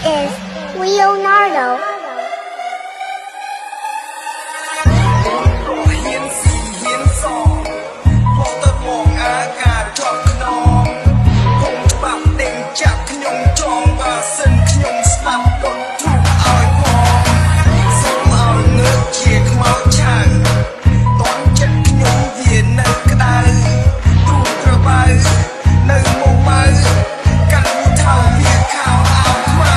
is Leonardo. ហ៊ានស៊ីហ៊ានសងមកទៅមកអាការជាប់ខ្នងគុំច្បាប់ដេញចាប់ខ្ញុំចងបើសិនខ្ញុំស្ដាប់ដុតទូកឲ្យផងសូមឲ្យងើបជាខ្មោចឆៅតន់ចិត្តខ្ញុំវានៅក្តៅទូកក្របៅនៅមកម៉ៅកាន់មូថៅវាខោអោខ្មៅ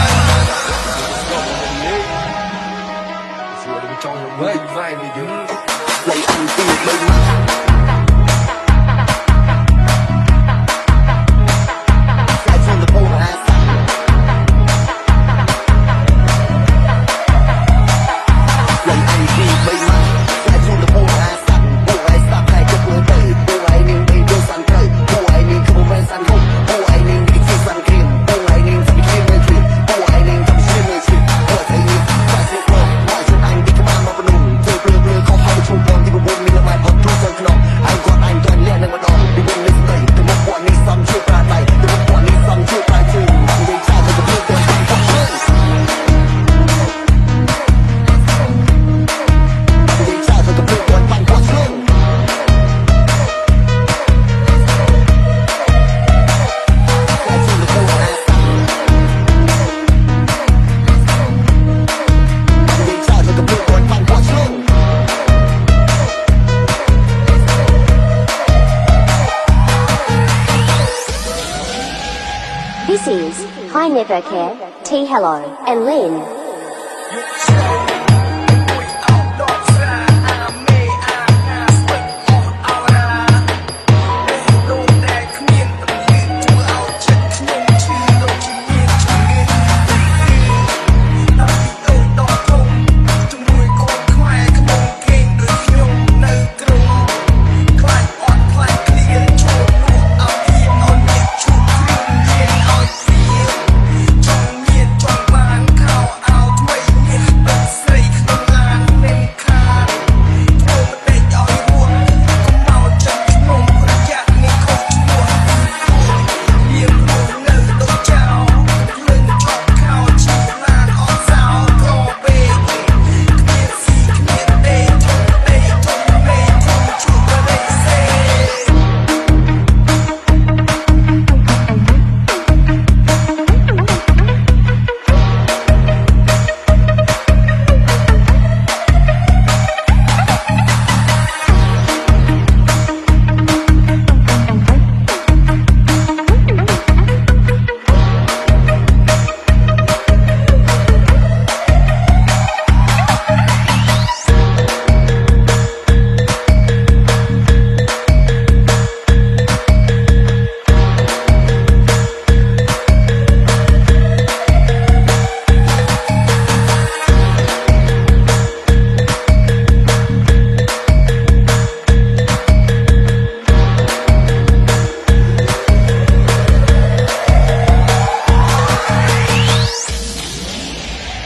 សួរចង់វិញវាយនេះយើងឡៃអង្គទីមិនThis is Hi Never Care, T Hello, and Lynn.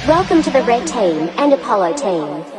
'Welcome to the Red Team and Apollo Team.